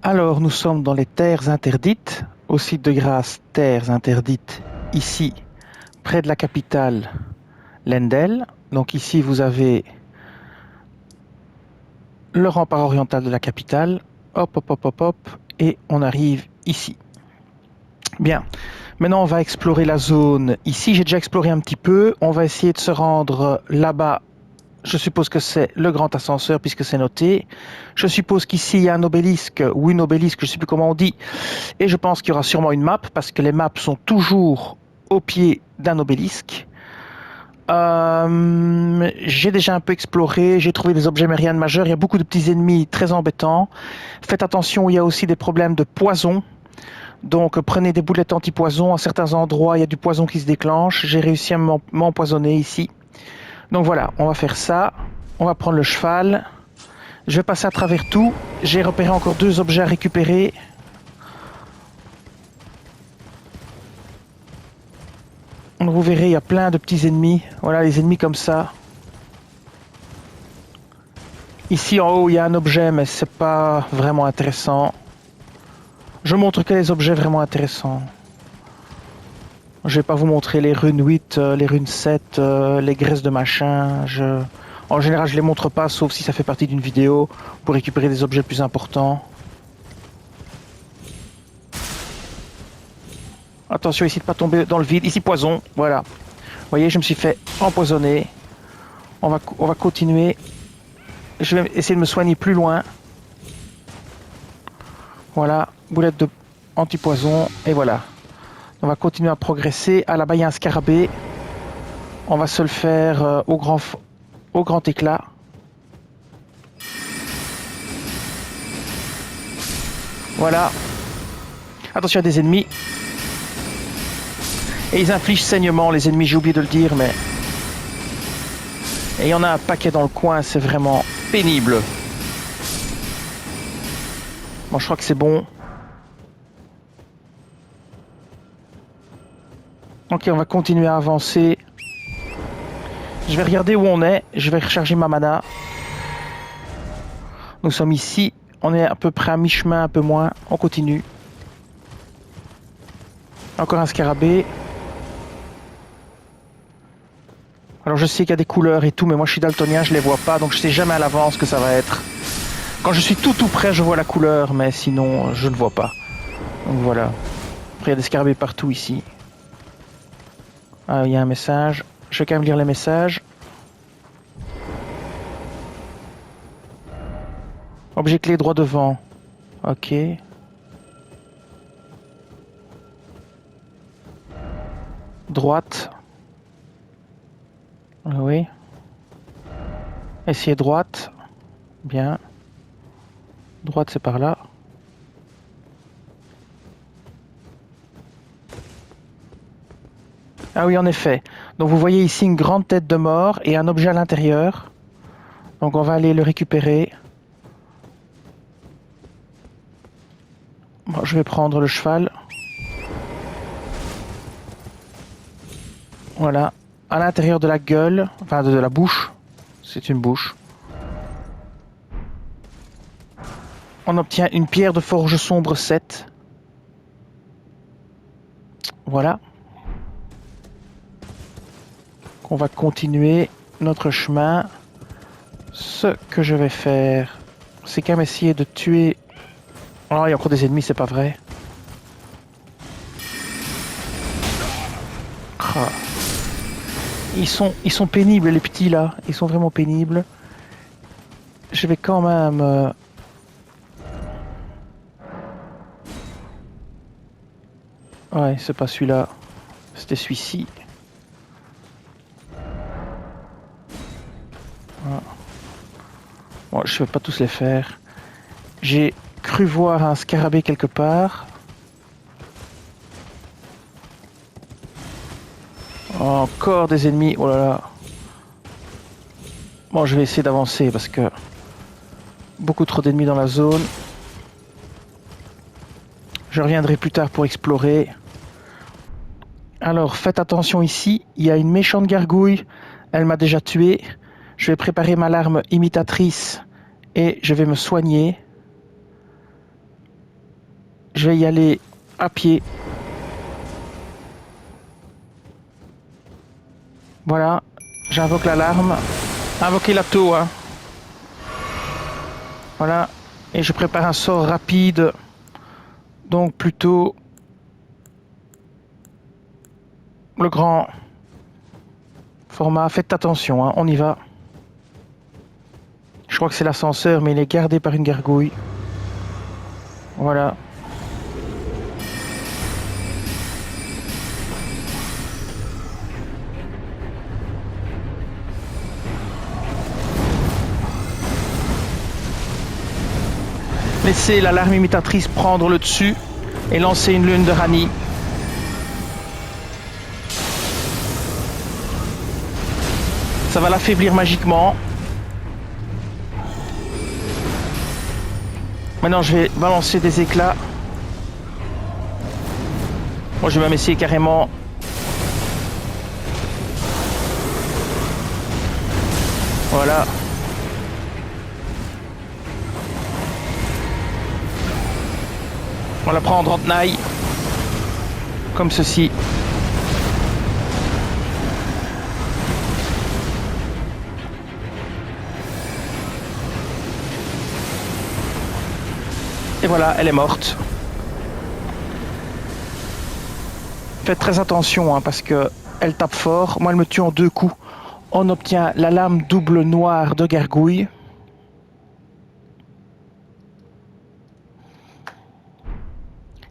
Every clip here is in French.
Alors, nous sommes dans les terres interdites, au site de grâce Terres interdites, ici, près de la capitale, Lendel. Donc ici, vous avez le rempart oriental de la capitale. Hop, hop, hop, hop, hop, et on arrive ici. Bien, maintenant on va explorer la zone. Ici, j'ai déjà exploré un petit peu. On va essayer de se rendre là-bas. Je suppose que c'est le grand ascenseur puisque c'est noté. Je suppose qu'ici il y a un obélisque ou une obélisque, je ne sais plus comment on dit. Et je pense qu'il y aura sûrement une map parce que les maps sont toujours au pied d'un obélisque. J'ai déjà un peu exploré, j'ai trouvé des objets mais rien de majeur. Il y a beaucoup de petits ennemis très embêtants. Faites attention, il y a aussi des problèmes de poison. Donc prenez des boulettes anti-poison. À certains endroits, il y a du poison qui se déclenche. J'ai réussi à m'empoisonner ici. Donc voilà, on va faire ça. On va prendre le cheval. Je vais passer à travers tout. J'ai repéré encore 2 objets à récupérer. Vous verrez, il y a plein de petits ennemis. Voilà, les ennemis comme ça. Ici en haut, il y a un objet, mais c'est pas vraiment intéressant. Je montre que les objets vraiment intéressants. Je vais pas vous montrer les runes 8, les runes 7, les graisses de machin. En général, je les montre pas, sauf si ça fait partie d'une vidéo, pour récupérer des objets plus importants. Attention ici de pas tomber dans le vide. Ici, poison. Voilà. Vous voyez, je me suis fait empoisonner. On va continuer. Je vais essayer de me soigner plus loin. Voilà, boulette de anti-poison. Et voilà. On va continuer à progresser. Ah là-bas, il y a un scarabée. On va se le faire au grand éclat. Voilà. Attention à des ennemis. Et ils infligent saignement, les ennemis, j'ai oublié de le dire, mais... Et il y en a un paquet dans le coin, c'est vraiment pénible. Bon, je crois que c'est bon. Ok, on va continuer à avancer. Je vais regarder où on est. Je vais recharger ma mana. Nous sommes ici. On est à peu près à mi-chemin, un peu moins. On continue. Encore un scarabée. Alors je sais qu'il y a des couleurs et tout, mais moi je suis daltonien, je les vois pas, donc je sais jamais à l'avance ce que ça va être. Quand je suis tout près, je vois la couleur, mais sinon je ne vois pas. Donc voilà. Après il y a des scarabées partout ici. Ah, il y a un message. Je vais quand même lire les messages. Objet clé droit devant. Ok. Droite. Oui. Essayer droite. Bien. Droite, c'est par là. Ah oui, en effet. Donc vous voyez ici une grande tête de mort et un objet à l'intérieur. Donc on va aller le récupérer. Bon, je vais prendre le cheval. Voilà. À l'intérieur de la gueule, enfin de la bouche. C'est une bouche. On obtient une pierre de forge sombre 7. Voilà. On va continuer notre chemin. Ce que je vais faire, c'est quand même essayer de tuer... Oh, il y a encore des ennemis, c'est pas vrai. Ah. Ils sont pénibles, les petits là. Ils sont vraiment pénibles. Je vais quand même... Ouais, c'est pas celui-là. C'était celui-ci. Voilà. Bon, je vais pas tous les faire. J'ai cru voir un scarabée quelque part. Encore des ennemis. Oh là là. Bon, je vais essayer d'avancer parce que... Beaucoup trop d'ennemis dans la zone. Je reviendrai plus tard pour explorer. Alors, faites attention ici. Il y a une méchante gargouille. Elle m'a déjà tué. Je vais préparer ma larme imitatrice et je vais me soigner. Je vais y aller à pied. Voilà, j'invoque l'alarme. Invoquez la taux, hein. Voilà, et je prépare un sort rapide. Donc plutôt le grand format. Faites attention, hein, on y va. Je crois que c'est l'ascenseur, mais il est gardé par une gargouille. Voilà. Laissez l'alarme imitatrice prendre le dessus et lancer une lune de Rani. Ça va l'affaiblir magiquement. Maintenant, je vais balancer des éclats. Moi, je vais même essayer carrément. Voilà. On la prend en drop-nail. Comme ceci. Et voilà, elle est morte. Faites très attention, hein, parce que elle tape fort. Moi, elle me tue en 2 coups. On obtient la lame double noire de gargouille.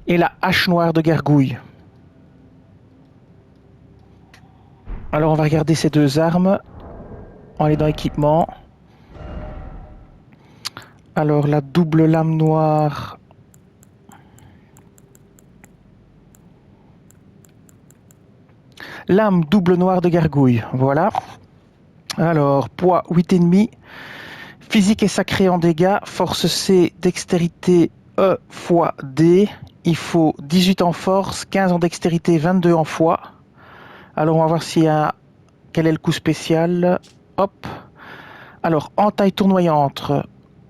Et la hache noire de gargouille. Alors on va regarder ces 2 armes. On est dans l'équipement. Alors la double lame noire. Lame double noire de gargouille. Voilà. Alors poids 8,5. Physique et sacré en dégâts. Force C, dextérité E fois D. Il faut 18 en force, 15 en dextérité, 22 en foi. Alors on va voir quel est le coup spécial. Hop. Alors entaille tournoyante.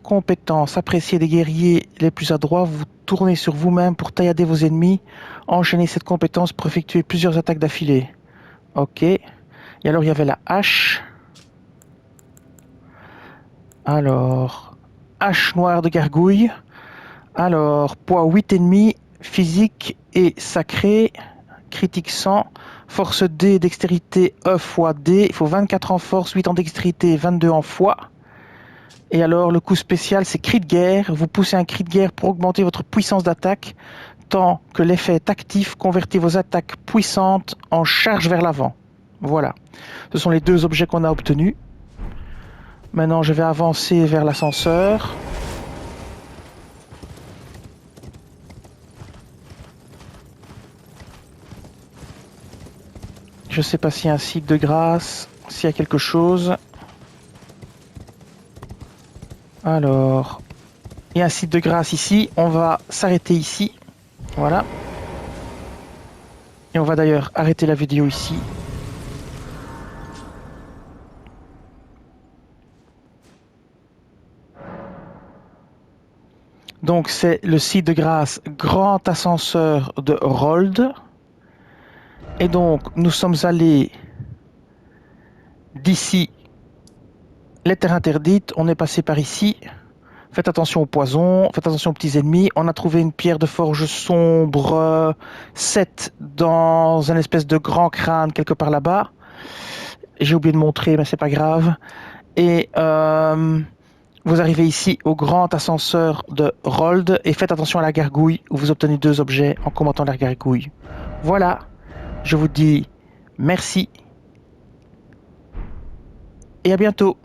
Compétence, appréciée des guerriers les plus adroits. Vous tournez sur vous-même pour taillader vos ennemis. Enchaînez cette compétence pour effectuer plusieurs attaques d'affilée. Ok. Et alors il y avait la hache. Alors, hache noire de gargouille. Alors, poids 8,5. Physique et sacré, critique 100, force D, dextérité E fois D, il faut 24 en force, 8 en dextérité, 22 en foi. Et alors le coup spécial c'est cri de guerre, vous poussez un cri de guerre pour augmenter votre puissance d'attaque, tant que l'effet est actif, convertez vos attaques puissantes en charge vers l'avant. Voilà, ce sont les 2 objets qu'on a obtenus. Maintenant je vais avancer vers l'ascenseur. Je sais pas s'il y a un site de grâce, s'il y a quelque chose. Alors, il y a un site de grâce ici. On va s'arrêter ici. Voilà. Et on va d'ailleurs arrêter la vidéo ici. Donc c'est le site de grâce Grand Ascenseur de Rold. Et donc nous sommes allés d'ici les terres interdites, on est passé par ici. Faites attention aux poisons, faites attention aux petits ennemis. On a trouvé une pierre de forge sombre 7 dans un espèce de grand crâne quelque part là-bas. J'ai oublié de montrer, mais c'est pas grave. Et vous arrivez ici au grand ascenseur de Rold et faites attention à la gargouille où vous obtenez 2 objets en combattant la gargouille. Voilà, je vous dis merci et à bientôt.